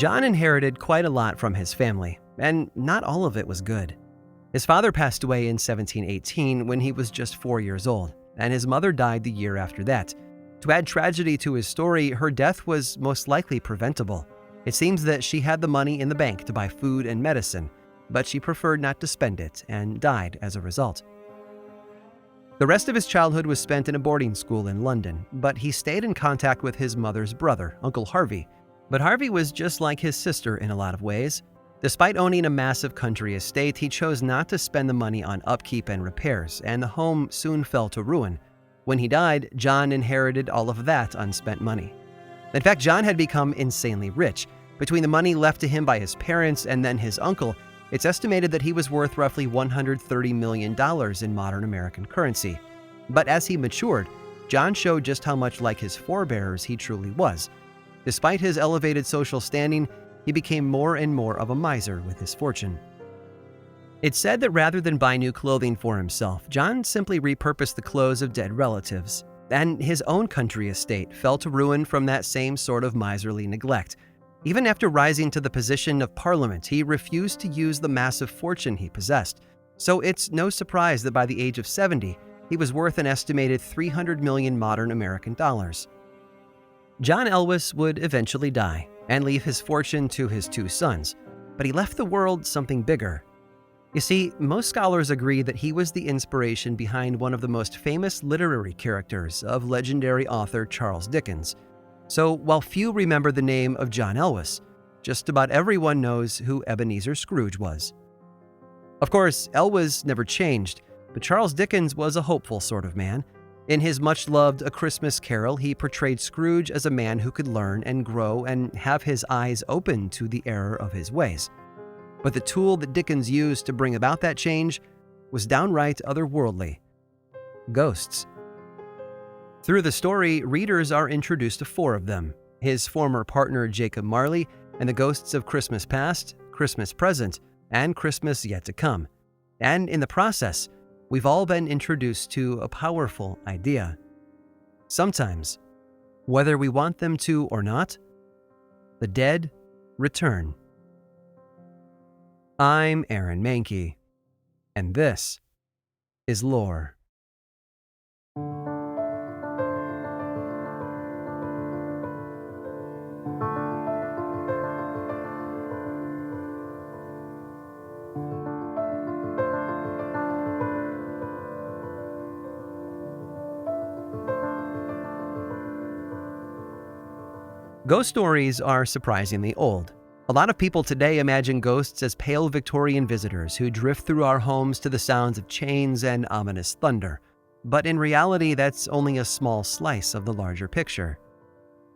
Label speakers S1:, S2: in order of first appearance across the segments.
S1: John inherited quite a lot from his family, and not all of it was good. His father passed away in 1718 when he was just 4 years old, and his mother died the year after that. To add tragedy to his story, her death was most likely preventable. It seems that she had the money in the bank to buy food and medicine, but she preferred not to spend it and died as a result. The rest of his childhood was spent in a boarding school in London, but he stayed in contact with his mother's brother, Uncle Harvey. But Harvey was just like his sister in a lot of ways. Despite owning a massive country estate, he chose not to spend the money on upkeep and repairs, and the home soon fell to ruin. When he died, John inherited all of that unspent money. In fact, John had become insanely rich. Between the money left to him by his parents and then his uncle, it's estimated that he was worth roughly $130 million in modern American currency. But as he matured, John showed just how much like his forebears he truly was. Despite his elevated social standing, he became more and more of a miser with his fortune. It's said that rather than buy new clothing for himself, John simply repurposed the clothes of dead relatives, and his own country estate fell to ruin from that same sort of miserly neglect. Even after rising to the position of Parliament, he refused to use the massive fortune he possessed. So it's no surprise that by the age of 70, he was worth an estimated 300 million modern American dollars. John Elwes would eventually die and leave his fortune to his 2 sons, but he left the world something bigger. You see, most scholars agree that he was the inspiration behind one of the most famous literary characters of legendary author Charles Dickens. So while few remember the name of John Elwes, just about everyone knows who Ebenezer Scrooge was. Of course, Elwes never changed, but Charles Dickens was a hopeful sort of man. In his much-loved A Christmas Carol, he portrayed Scrooge as a man who could learn and grow and have his eyes open to the error of his ways. But the tool that Dickens used to bring about that change was downright otherworldly: ghosts. Through the story, readers are introduced to 4 of them: his former partner Jacob Marley, and the ghosts of Christmas past, Christmas present, and Christmas yet to come. And in the process, we've all been introduced to a powerful idea. Sometimes, whether we want them to or not, the dead return. I'm Aaron Mankey, and this is Lore. Ghost stories are surprisingly old. A lot of people today imagine ghosts as pale Victorian visitors who drift through our homes to the sounds of chains and ominous thunder. But in reality, that's only a small slice of the larger picture.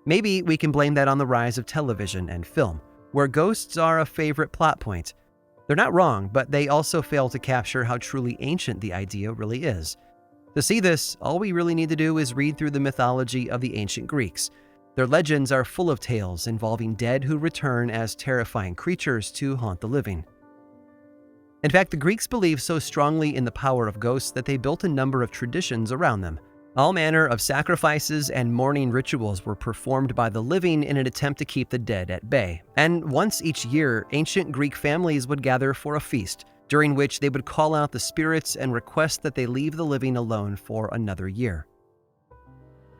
S1: Maybe we can blame that on the rise of television and film, where ghosts are a favorite plot point. They're not wrong, but they also fail to capture how truly ancient the idea really is. To see this, all we really need to do is read through the mythology of the ancient Greeks. Their legends are full of tales involving dead who return as terrifying creatures to haunt the living. In fact, the Greeks believed so strongly in the power of ghosts that they built a number of traditions around them. All manner of sacrifices and mourning rituals were performed by the living in an attempt to keep the dead at bay. And once each year, ancient Greek families would gather for a feast, during which they would call out the spirits and request that they leave the living alone for another year.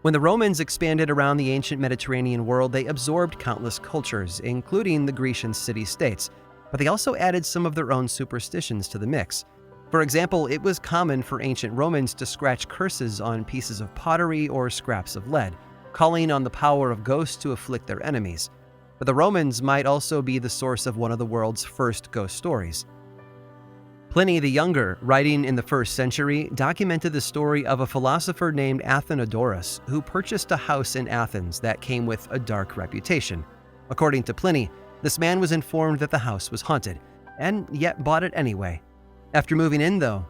S1: When the Romans expanded around the ancient Mediterranean world, they absorbed countless cultures, including the Grecian city-states, but they also added some of their own superstitions to the mix. For example, it was common for ancient Romans to scratch curses on pieces of pottery or scraps of lead, calling on the power of ghosts to afflict their enemies. But the Romans might also be the source of one of the world's first ghost stories. Pliny the Younger, writing in the 1st century, documented the story of a philosopher named Athenodorus who purchased a house in Athens that came with a dark reputation. According to Pliny, this man was informed that the house was haunted, and yet bought it anyway. After moving in, though,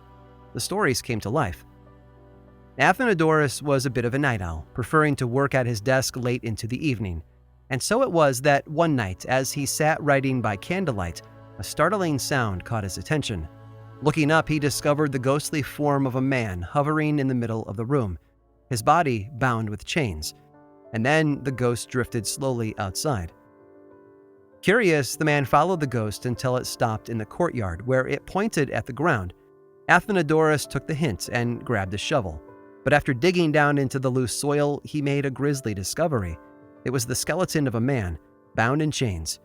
S1: the stories came to life. Athenodorus was a bit of a night owl, preferring to work at his desk late into the evening. And so it was that one night, as he sat writing by candlelight, a startling sound caught his attention. Looking up, he discovered the ghostly form of a man hovering in the middle of the room, his body bound with chains. And then the ghost drifted slowly outside. Curious, the man followed the ghost until it stopped in the courtyard, where it pointed at the ground. Athenodorus took the hint and grabbed a shovel. But after digging down into the loose soil, he made a grisly discovery. It was the skeleton of a man, bound in chains.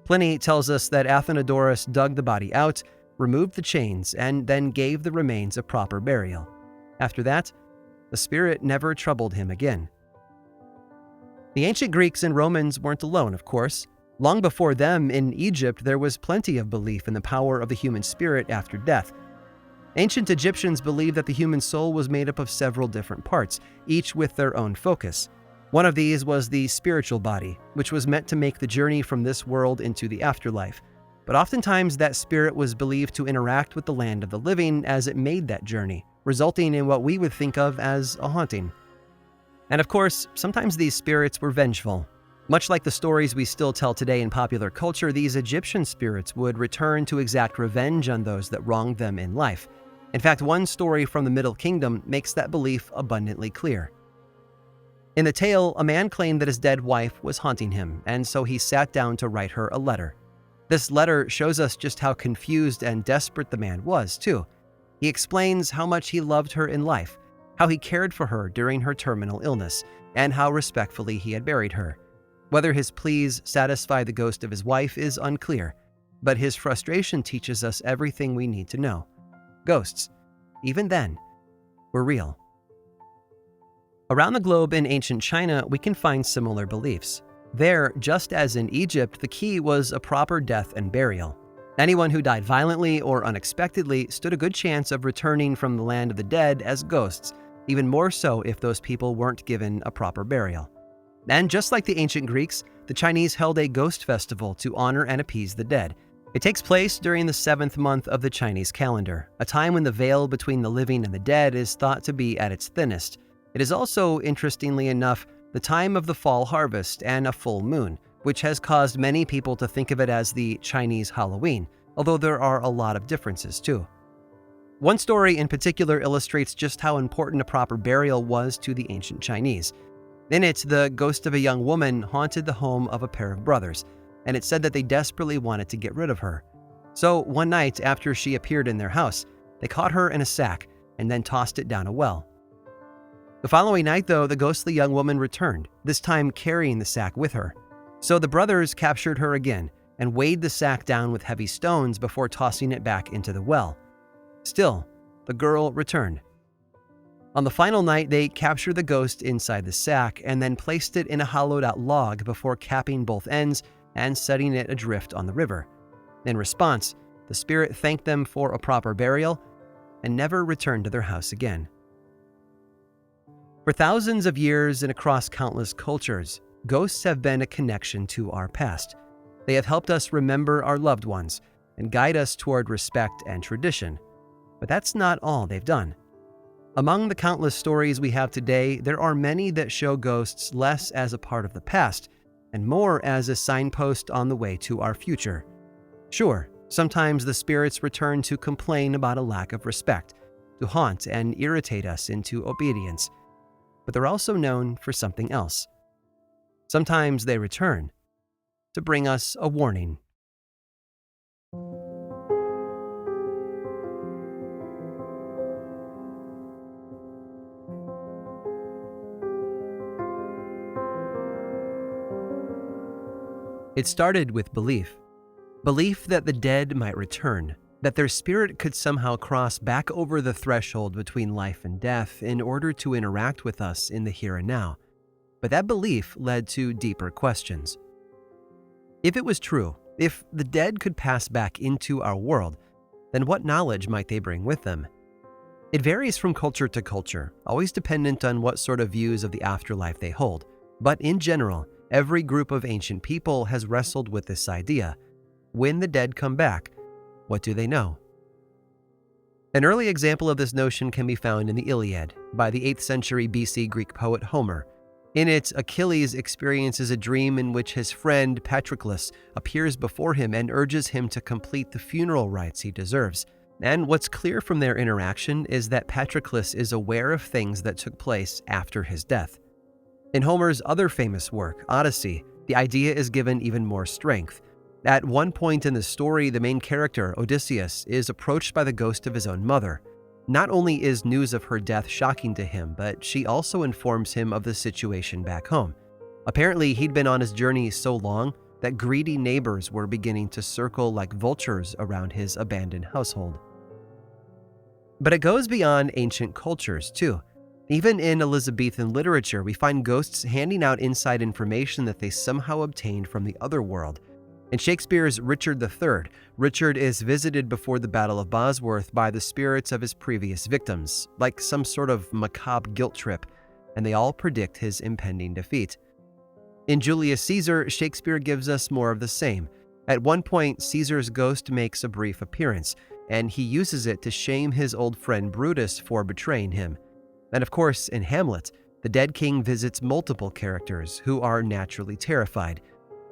S1: Pliny tells us that Athenodorus dug the body out, removed the chains, and then gave the remains a proper burial. After that, the spirit never troubled him again. The ancient Greeks and Romans weren't alone, of course. Long before them, in Egypt, there was plenty of belief in the power of the human spirit after death. Ancient Egyptians believed that the human soul was made up of several different parts, each with their own focus. One of these was the spiritual body, which was meant to make the journey from this world into the afterlife. But oftentimes that spirit was believed to interact with the land of the living as it made that journey, resulting in what we would think of as a haunting. And of course, sometimes these spirits were vengeful. Much like the stories we still tell today in popular culture, these Egyptian spirits would return to exact revenge on those that wronged them in life. In fact, one story from the Middle Kingdom makes that belief abundantly clear. In the tale, a man claimed that his dead wife was haunting him, and so he sat down to write her a letter. This letter shows us just how confused and desperate the man was, too. He explains how much he loved her in life, how he cared for her during her terminal illness, and how respectfully he had buried her. Whether his pleas satisfy the ghost of his wife is unclear, but his frustration teaches us everything we need to know. Ghosts, even then, were real. Around the globe in ancient China, we can find similar beliefs. There, just as in Egypt, the key was a proper death and burial. Anyone who died violently or unexpectedly stood a good chance of returning from the land of the dead as ghosts, even more so if those people weren't given a proper burial. And just like the ancient Greeks, the Chinese held a ghost festival to honor and appease the dead. It takes place during the 7th month of the Chinese calendar, a time when the veil between the living and the dead is thought to be at its thinnest. It is also, interestingly enough, the time of the fall harvest and a full moon, which has caused many people to think of it as the Chinese Halloween, although there are a lot of differences too. One story in particular illustrates just how important a proper burial was to the ancient Chinese. In it, the ghost of a young woman haunted the home of a pair of brothers, and it said that they desperately wanted to get rid of her. So one night after she appeared in their house, they caught her in a sack and then tossed it down a well. The following night, though, the ghostly young woman returned, this time carrying the sack with her. So the brothers captured her again and weighed the sack down with heavy stones before tossing it back into the well. Still, the girl returned. On the final night, they captured the ghost inside the sack and then placed it in a hollowed-out log before capping both ends and setting it adrift on the river. In response, the spirit thanked them for a proper burial and never returned to their house again. For thousands of years and across countless cultures, ghosts have been a connection to our past. They have helped us remember our loved ones and guide us toward respect and tradition. But that's not all they've done. Among the countless stories we have today, there are many that show ghosts less as a part of the past and more as a signpost on the way to our future. Sure, sometimes the spirits return to complain about a lack of respect, to haunt and irritate us into obedience. But they're also known for something else. Sometimes they return to bring us a warning. It started with belief. Belief that the dead might return, that their spirit could somehow cross back over the threshold between life and death in order to interact with us in the here and now. But that belief led to deeper questions. If it was true, if the dead could pass back into our world, then what knowledge might they bring with them? It varies from culture to culture, always dependent on what sort of views of the afterlife they hold. But in general, every group of ancient people has wrestled with this idea. When the dead come back, what do they know? An early example of this notion can be found in the Iliad by the 8th century BC Greek poet Homer. In it, Achilles experiences a dream in which his friend Patroclus appears before him and urges him to complete the funeral rites he deserves. And what's clear from their interaction is that Patroclus is aware of things that took place after his death. In Homer's other famous work, Odyssey, The idea is given even more strength. At one point in the story, the main character, Odysseus, is approached by the ghost of his own mother. Not only is news of her death shocking to him, but she also informs him of the situation back home. Apparently, he'd been on his journey so long that greedy neighbors were beginning to circle like vultures around his abandoned household. But it goes beyond ancient cultures, too. Even in Elizabethan literature, we find ghosts handing out inside information that they somehow obtained from the other world. In Shakespeare's Richard III, Richard is visited before the Battle of Bosworth by the spirits of his previous victims, like some sort of macabre guilt trip, and they all predict his impending defeat. In Julius Caesar, Shakespeare gives us more of the same. At one point, Caesar's ghost makes a brief appearance, and he uses it to shame his old friend Brutus for betraying him. And of course, in Hamlet, the dead king visits multiple characters who are naturally terrified,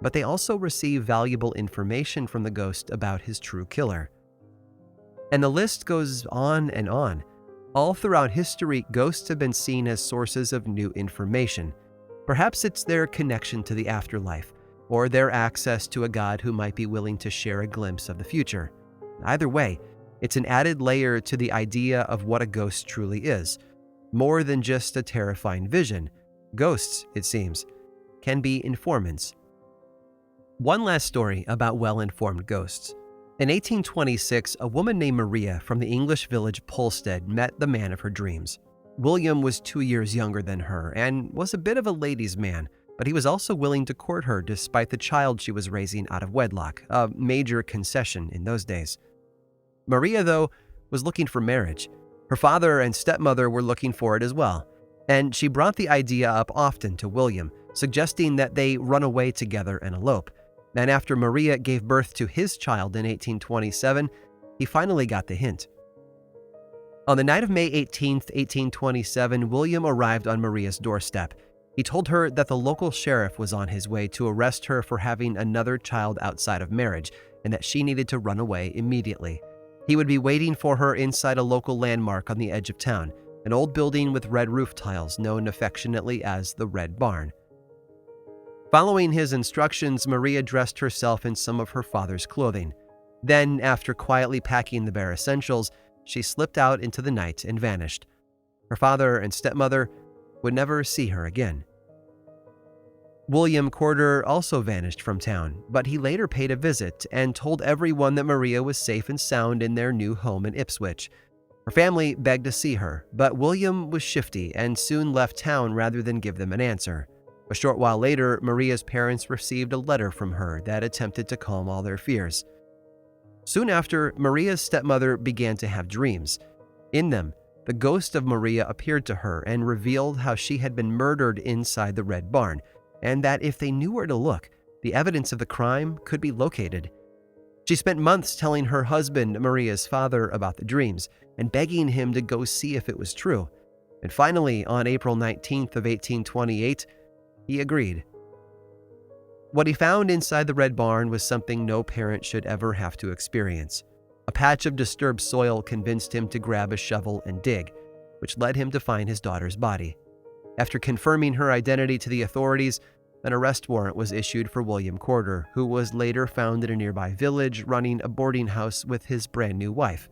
S1: but they also receive valuable information from the ghost about his true killer. And the list goes on and on. All throughout history, ghosts have been seen as sources of new information. Perhaps it's their connection to the afterlife, or their access to a god who might be willing to share a glimpse of the future. Either way, it's an added layer to the idea of what a ghost truly is. More than just a terrifying vision, ghosts, it seems, can be informants. One last story about well-informed ghosts. In 1826, a woman named Maria from the English village Polstead met the man of her dreams. William was 2 years younger than her and was a bit of a ladies' man, but he was also willing to court her despite the child she was raising out of wedlock, a major concession in those days. Maria, though, was looking for marriage. Her father and stepmother were looking for it as well, and she brought the idea up often to William, suggesting that they run away together and elope. And after Maria gave birth to his child in 1827, he finally got the hint. On the night of May 18, 1827, William arrived on Maria's doorstep. He told her that the local sheriff was on his way to arrest her for having another child outside of marriage, and that she needed to run away immediately. He would be waiting for her inside a local landmark on the edge of town, an old building with red roof tiles known affectionately as the Red Barn. Following his instructions, Maria dressed herself in some of her father's clothing. Then, after quietly packing the bare essentials, she slipped out into the night and vanished. Her father and stepmother would never see her again. William Corder also vanished from town, but he later paid a visit and told everyone that Maria was safe and sound in their new home in Ipswich. Her family begged to see her, but William was shifty and soon left town rather than give them an answer. A short while later, Maria's parents received a letter from her that attempted to calm all their fears. Soon after, Maria's stepmother began to have dreams. In them, the ghost of Maria appeared to her and revealed how she had been murdered inside the Red Barn, and that if they knew where to look, the evidence of the crime could be located. She spent months telling her husband, Maria's father, about the dreams and begging him to go see if it was true. And finally, on April 19th of 1828, he agreed. What he found inside the Red Barn was something no parent should ever have to experience. A patch of disturbed soil convinced him to grab a shovel and dig, which led him to find his daughter's body. After confirming her identity to the authorities, an arrest warrant was issued for William Corder, who was later found in a nearby village running a boarding house with his brand new wife.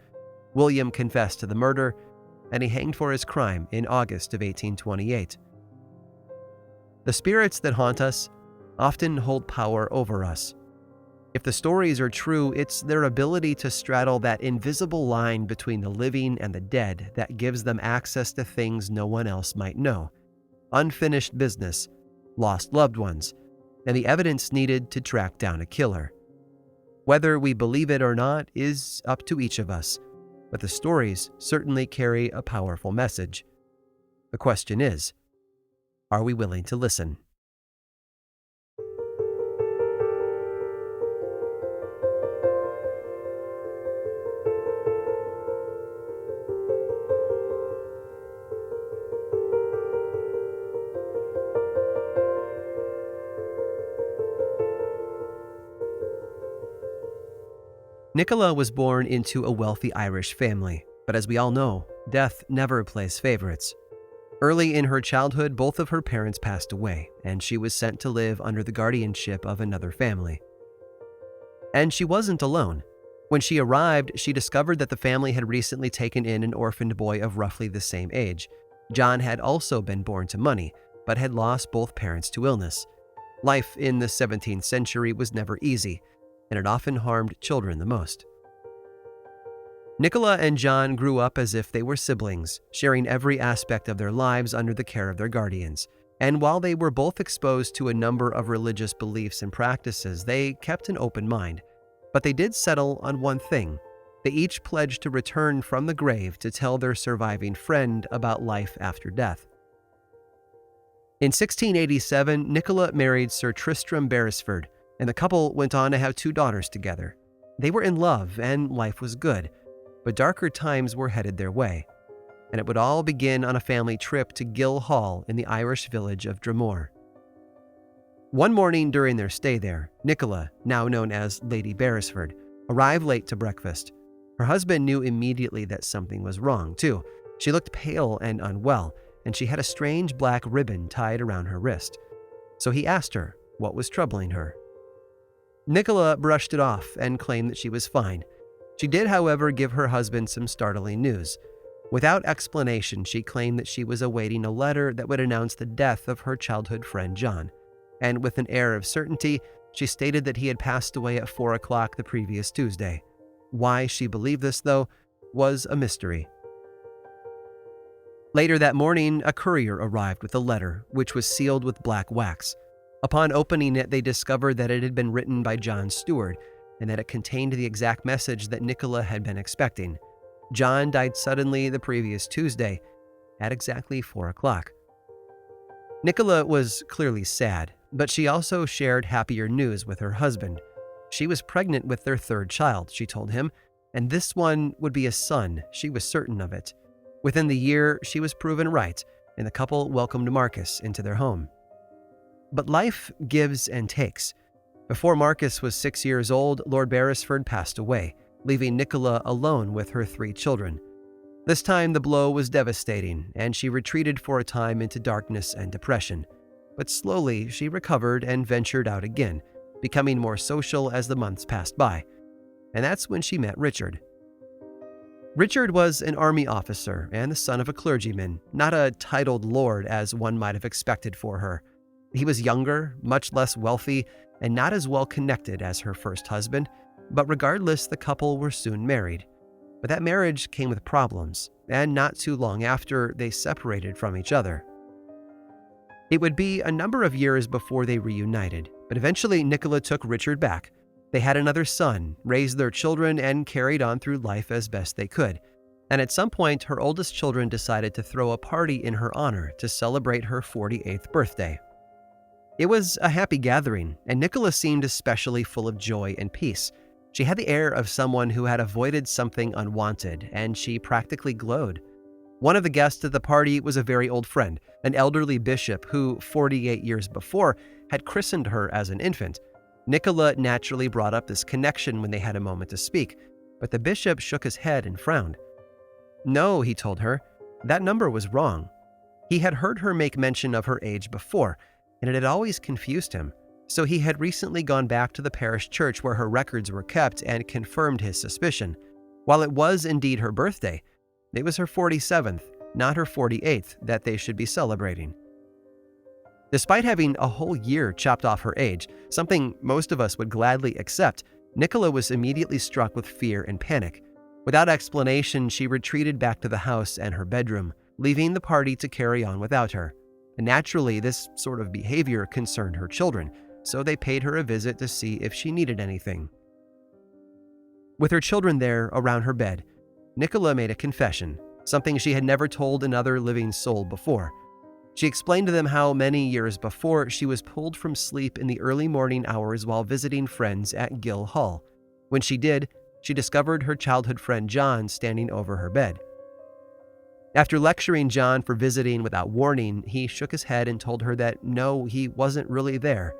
S1: William confessed to the murder, and he hanged for his crime in August of 1828. The spirits that haunt us often hold power over us. If the stories are true, it's their ability to straddle that invisible line between the living and the dead that gives them access to things no one else might know. Unfinished business, lost loved ones, and the evidence needed to track down a killer. Whether we believe it or not is up to each of us, but the stories certainly carry a powerful message. The question is, are we willing to listen? Nicola was born into a wealthy Irish family, but as we all know, death never plays favorites. Early in her childhood, both of her parents passed away, and she was sent to live under the guardianship of another family. And she wasn't alone. When she arrived, she discovered that the family had recently taken in an orphaned boy of roughly the same age. John had also been born to money, but had lost both parents to illness. Life in the 17th century was never easy, and it often harmed children the most. Nicola and John grew up as if they were siblings, sharing every aspect of their lives under the care of their guardians. And while they were both exposed to a number of religious beliefs and practices, they kept an open mind. But they did settle on one thing. They each pledged to return from the grave to tell their surviving friend about life after death. In 1687, Nicola married Sir Tristram Beresford, and the couple went on to have 2 daughters together. They were in love, and life was good, but darker times were headed their way, and it would all begin on a family trip to Gill Hall in the Irish village of Dromore. One morning during their stay there, Nicola, now known as Lady Beresford, arrived late to breakfast. Her husband knew immediately that something was wrong, too. She looked pale and unwell, and she had a strange black ribbon tied around her wrist. So he asked her what was troubling her. Nicola brushed it off and claimed that she was fine. She did, however, give her husband some startling news. Without explanation, she claimed that she was awaiting a letter that would announce the death of her childhood friend John. And with an air of certainty, she stated that he had passed away at 4 o'clock the previous Tuesday. Why she believed this, though, was a mystery. Later that morning, a courier arrived with a letter, which was sealed with black wax. Upon opening it, they discovered that it had been written by John's steward, and that it contained the exact message that Nicola had been expecting. John died suddenly the previous Tuesday, at exactly 4 o'clock. Nicola was clearly sad, but she also shared happier news with her husband. She was pregnant with their 3rd child, she told him, and this one would be a son. She was certain of it. Within the year, she was proven right, and the couple welcomed Marcus into their home. But life gives and takes. Before Marcus was 6 years old, Lord Beresford passed away, leaving Nicola alone with her 3 children. This time the blow was devastating, and she retreated for a time into darkness and depression. But slowly she recovered and ventured out again, becoming more social as the months passed by. And that's when she met Richard. Richard was an army officer and the son of a clergyman, not a titled lord as one might have expected for her. He was younger, much less wealthy, and not as well connected as her first husband, but regardless, the couple were soon married. But that marriage came with problems, and not too long after, they separated from each other. It would be a number of years before they reunited, but eventually Nicola took Richard back. They had another son, raised their children, and carried on through life as best they could. And at some point, her oldest children decided to throw a party in her honor to celebrate her 48th birthday. It was a happy gathering, and Nicola seemed especially full of joy and peace. She had the air of someone who had avoided something unwanted, and she practically glowed. One of the guests at the party was a very old friend, an elderly bishop who, 48 years before, had christened her as an infant. Nicola naturally brought up this connection when they had a moment to speak, but the bishop shook his head and frowned. No, he told her, that number was wrong. He had heard her make mention of her age before, and it had always confused him. So he had recently gone back to the parish church where her records were kept and confirmed his suspicion. While it was indeed her birthday, it was her 47th, not her 48th, that they should be celebrating. Despite having a whole year chopped off her age, something most of us would gladly accept, Nicola was immediately struck with fear and panic. Without explanation, she retreated back to the house and her bedroom, leaving the party to carry on without her. And naturally, this sort of behavior concerned her children, so they paid her a visit to see if she needed anything. With her children there around her bed, Nicola made a confession, something she had never told another living soul before. She explained to them how many years before she was pulled from sleep in the early morning hours while visiting friends at Gill Hall. When she did, she discovered her childhood friend John standing over her bed. After lecturing John for visiting without warning, he shook his head and told her that no, he wasn't really there.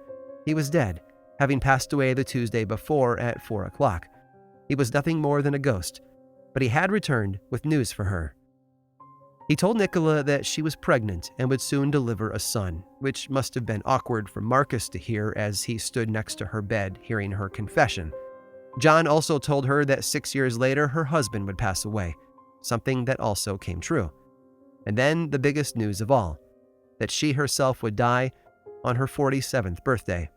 S1: He was dead, having passed away the Tuesday before at 4 o'clock. He was nothing more than a ghost, but he had returned with news for her. He told Nicola that she was pregnant and would soon deliver a son, which must have been awkward for Marcus to hear as he stood next to her bed hearing her confession. John also told her that 6 years later her husband would pass away, something that also came true. And then the biggest news of all, that she herself would die on her 47th birthday.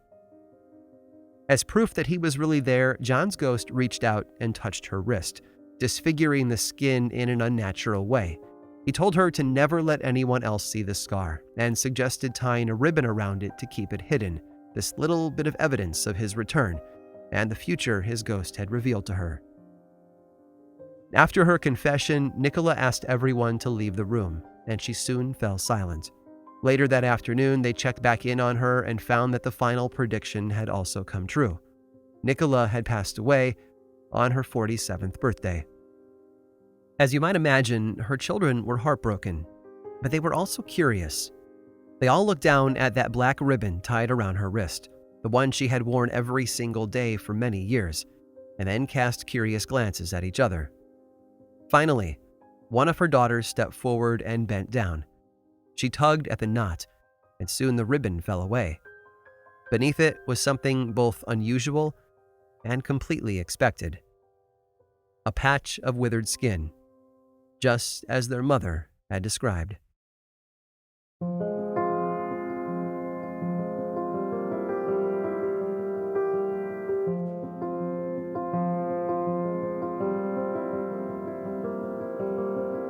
S1: As proof that he was really there, John's ghost reached out and touched her wrist, disfiguring the skin in an unnatural way. He told her to never let anyone else see the scar and suggested tying a ribbon around it to keep it hidden, this little bit of evidence of his return and the future his ghost had revealed to her. After her confession, Nicola asked everyone to leave the room, and she soon fell silent. Later that afternoon, they checked back in on her and found that the final prediction had also come true. Nicola had passed away on her 47th birthday. As you might imagine, her children were heartbroken, but they were also curious. They all looked down at that black ribbon tied around her wrist, the one she had worn every single day for many years, and then cast curious glances at each other. Finally, one of her daughters stepped forward and bent down. She tugged at the knot, and soon the ribbon fell away. Beneath it was something both unusual and completely expected. A patch of withered skin, just as their mother had described.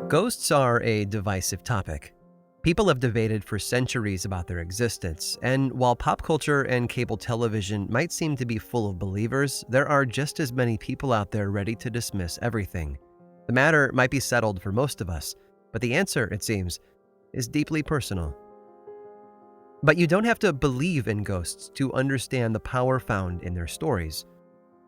S1: Ghosts are a divisive topic. People have debated for centuries about their existence, and while pop culture and cable television might seem to be full of believers, there are just as many people out there ready to dismiss everything. The matter might be settled for most of us, but the answer, it seems, is deeply personal. But you don't have to believe in ghosts to understand the power found in their stories.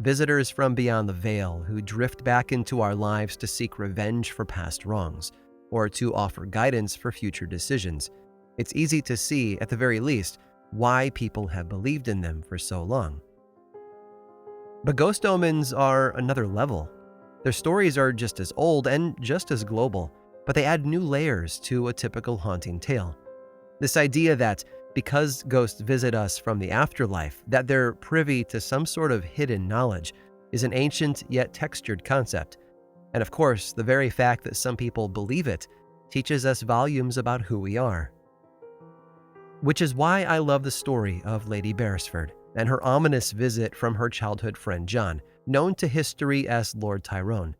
S1: Visitors from beyond the veil who drift back into our lives to seek revenge for past wrongs, or to offer guidance for future decisions. It's easy to see, at the very least, why people have believed in them for so long. But ghost omens are another level. Their stories are just as old and just as global, but they add new layers to a typical haunting tale. This idea that because ghosts visit us from the afterlife, that they're privy to some sort of hidden knowledge is an ancient yet textured concept. And of course, the very fact that some people believe it teaches us volumes about who we are. Which is why I love the story of Lady Beresford and her ominous visit from her childhood friend John, known to history as Lord Tyrone.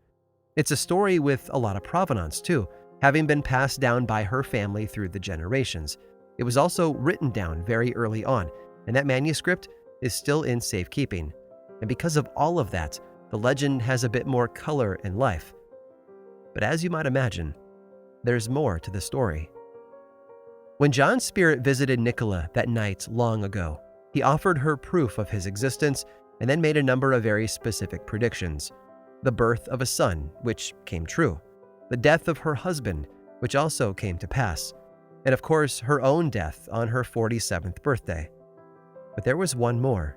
S1: It's a story with a lot of provenance too, having been passed down by her family through the generations. It was also written down very early on, and that manuscript is still in safekeeping. And because of all of that, the legend has a bit more color and life. But as you might imagine, there's more to the story. When John's spirit visited Nicola that night long ago, he offered her proof of his existence and then made a number of very specific predictions. The birth of a son, which came true. The death of her husband, which also came to pass. And of course, her own death on her 47th birthday. But there was one more.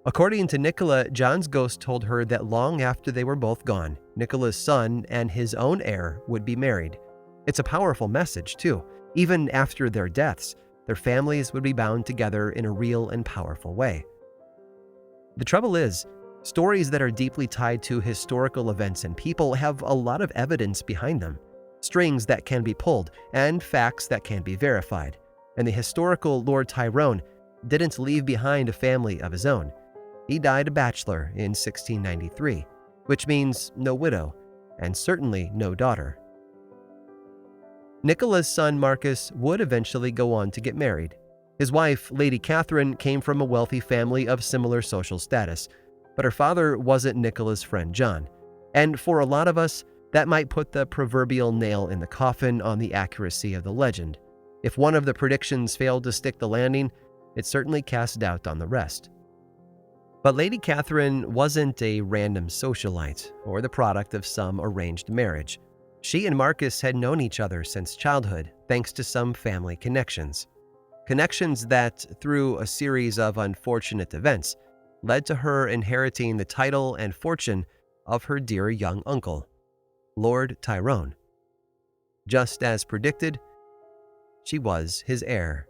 S1: According to Nicola, John's ghost told her that long after they were both gone, Nicola's son and his own heir would be married. It's a powerful message, too. Even after their deaths, their families would be bound together in a real and powerful way. The trouble is, stories that are deeply tied to historical events and people have a lot of evidence behind them, strings that can be pulled, and facts that can be verified. And the historical Lord Tyrone didn't leave behind a family of his own. He died a bachelor in 1693, which means no widow, and certainly no daughter. Nicola's son Marcus would eventually go on to get married. His wife, Lady Catherine, came from a wealthy family of similar social status, but her father wasn't Nicola's friend John. And for a lot of us, that might put the proverbial nail in the coffin on the accuracy of the legend. If one of the predictions failed to stick the landing, it certainly cast doubt on the rest. But Lady Catherine wasn't a random socialite or the product of some arranged marriage. She and Marcus had known each other since childhood, thanks to some family connections. Connections that, through a series of unfortunate events, led to her inheriting the title and fortune of her dear young uncle, Lord Tyrone. Just as predicted, she was his heir.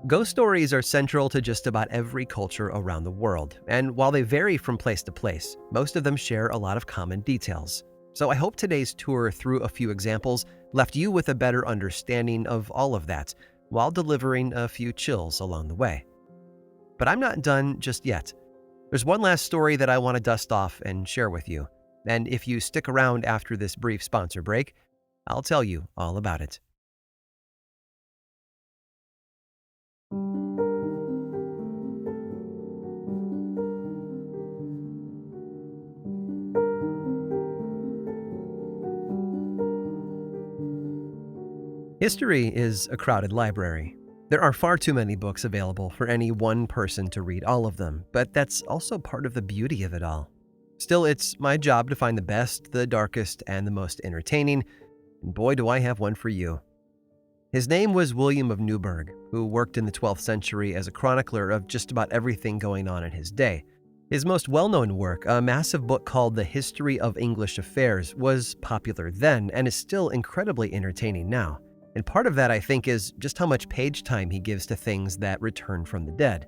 S1: Ghost stories are central to just about every culture around the world, and while they vary from place to place, most of them share a lot of common details. So I hope today's tour through a few examples left you with a better understanding of all of that, while delivering a few chills along the way. But I'm not done just yet. There's one last story that I want to dust off and share with you, and if you stick around after this brief sponsor break, I'll tell you all about it. History is a crowded library. There are far too many books available for any one person to read all of them, but that's also part of the beauty of it all. Still, it's my job to find the best, the darkest, and the most entertaining, and boy do I have one for you. His name was William of Newburgh, who worked in the 12th century as a chronicler of just about everything going on in his day. His most well-known work, a massive book called The History of English Affairs, was popular then and is still incredibly entertaining now. And part of that, I think, is just how much page time he gives to things that return from the dead.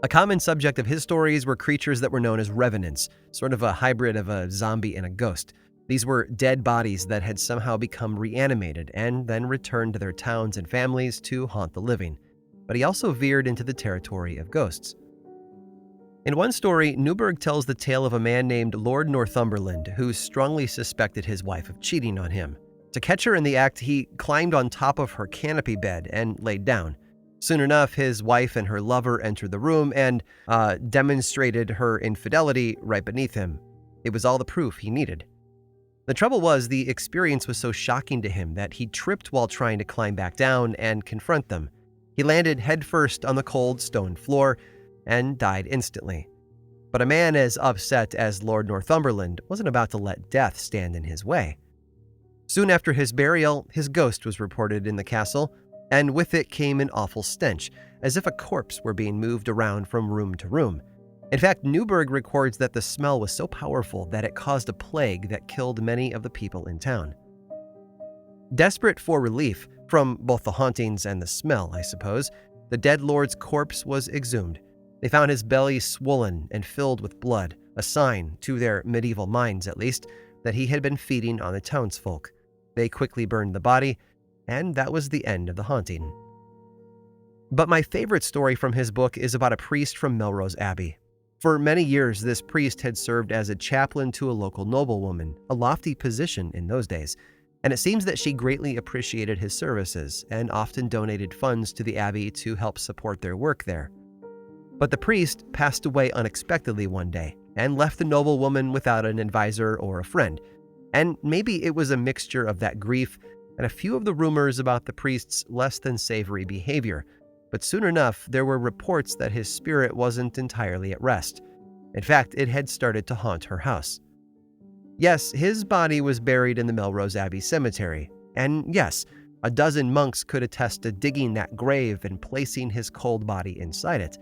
S1: A common subject of his stories were creatures that were known as revenants, sort of a hybrid of a zombie and a ghost. These were dead bodies that had somehow become reanimated and then returned to their towns and families to haunt the living. But he also veered into the territory of ghosts. In one story, Newburgh tells the tale of a man named Lord Northumberland who strongly suspected his wife of cheating on him. To catch her in the act, he climbed on top of her canopy bed and laid down. Soon enough, his wife and her lover entered the room and demonstrated her infidelity right beneath him. It was all the proof he needed. The trouble was, the experience was so shocking to him that he tripped while trying to climb back down and confront them. He landed headfirst on the cold stone floor and died instantly. But a man as upset as Lord Northumberland wasn't about to let death stand in his way. Soon after his burial, his ghost was reported in the castle, and with it came an awful stench, as if a corpse were being moved around from room to room. In fact, Newburgh records that the smell was so powerful that it caused a plague that killed many of the people in town. Desperate for relief from both the hauntings and the smell, I suppose, the dead lord's corpse was exhumed. They found his belly swollen and filled with blood, a sign, to their medieval minds at least, that he had been feeding on the townsfolk. They quickly burned the body, and that was the end of the haunting. But my favorite story from his book is about a priest from Melrose Abbey. For many years, this priest had served as a chaplain to a local noblewoman, a lofty position in those days, and it seems that she greatly appreciated his services and often donated funds to the abbey to help support their work there. But the priest passed away unexpectedly one day and left the noblewoman without an advisor or a friend. And maybe it was a mixture of that grief and a few of the rumors about the priest's less than savory behavior. But soon enough, there were reports that his spirit wasn't entirely at rest. In fact, it had started to haunt her house. Yes, his body was buried in the Melrose Abbey cemetery. And yes, a dozen monks could attest to digging that grave and placing his cold body inside it.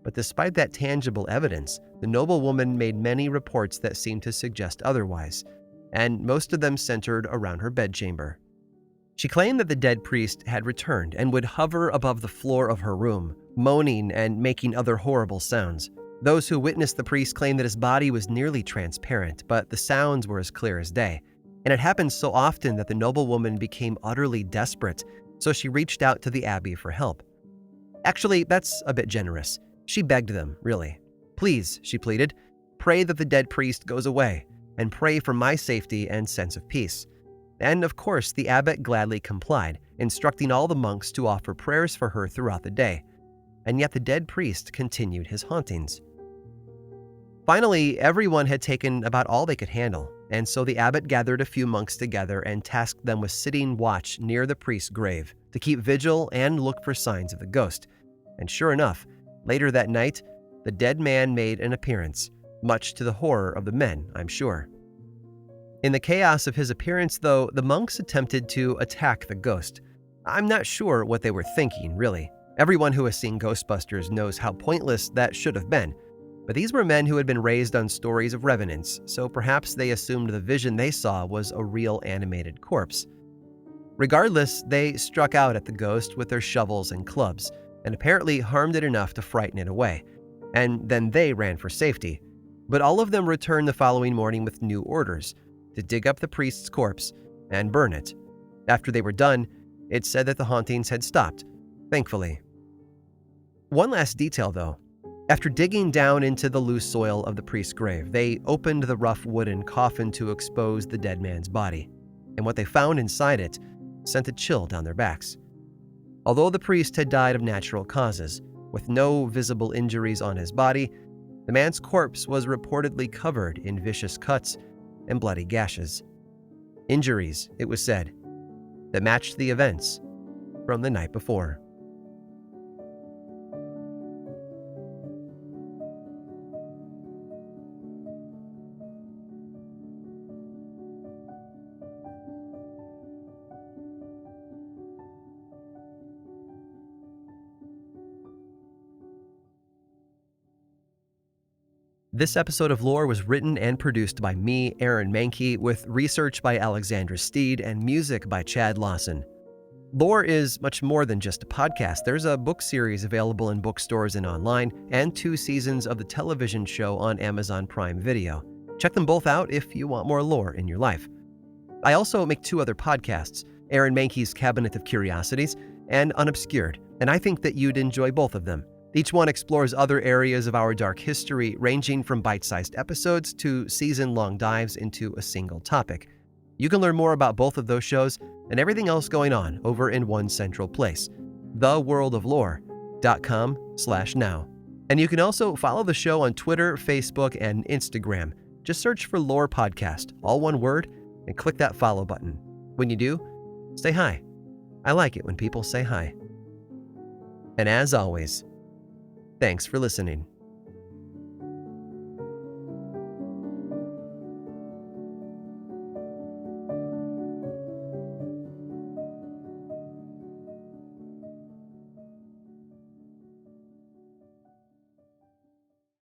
S1: But despite that tangible evidence, the noblewoman made many reports that seemed to suggest otherwise, and most of them centered around her bedchamber. She claimed that the dead priest had returned and would hover above the floor of her room, moaning and making other horrible sounds. Those who witnessed the priest claimed that his body was nearly transparent, but the sounds were as clear as day. And it happened so often that the noblewoman became utterly desperate, so she reached out to the abbey for help. Actually, that's a bit generous. She begged them, really. "Please," she pleaded, "pray that the dead priest goes away, and pray for my safety and sense of peace." And of course, the abbot gladly complied, instructing all the monks to offer prayers for her throughout the day. And yet the dead priest continued his hauntings. Finally, everyone had taken about all they could handle, and so the abbot gathered a few monks together and tasked them with sitting watch near the priest's grave to keep vigil and look for signs of the ghost. And sure enough, later that night, the dead man made an appearance. much to the horror of the men, I'm sure. In the chaos of his appearance, though, the monks attempted to attack the ghost. I'm not sure what they were thinking, really. Everyone who has seen Ghostbusters knows how pointless that should have been. But these were men who had been raised on stories of revenants, so perhaps they assumed the vision they saw was a real animated corpse. Regardless, they struck out at the ghost with their shovels and clubs, and apparently harmed it enough to frighten it away. And then they ran for safety. But all of them returned the following morning with new orders to dig up the priest's corpse and burn it. After they were done, it said that the hauntings had stopped, thankfully. One last detail, though. After digging down into the loose soil of the priest's grave, they opened the rough wooden coffin to expose the dead man's body, and what they found inside it sent a chill down their backs. Although the priest had died of natural causes, with no visible injuries on his body, the man's corpse was reportedly covered in vicious cuts and bloody gashes. Injuries, it was said, that matched the events from the night before. This episode of Lore was written and produced by me, Aaron Mahnke, with research by Alexandra Steed and music by Chad Lawson. Lore is much more than just a podcast. There's a book series available in bookstores and online, and 2 seasons of the television show on Amazon Prime Video. Check them both out if you want more lore in your life. I also make 2 other podcasts, Aaron Mahnke's Cabinet of Curiosities and Unobscured, and I think that you'd enjoy both of them. Each one explores other areas of our dark history, ranging from bite-sized episodes to season-long dives into a single topic. You can learn more about both of those shows and everything else going on over in one central place, theworldoflore.com/now. And you can also follow the show on Twitter, Facebook, and Instagram. Just search for Lore Podcast, all one word, and click that follow button. When you do, say hi. I like it when people say hi. And as always, thanks for listening.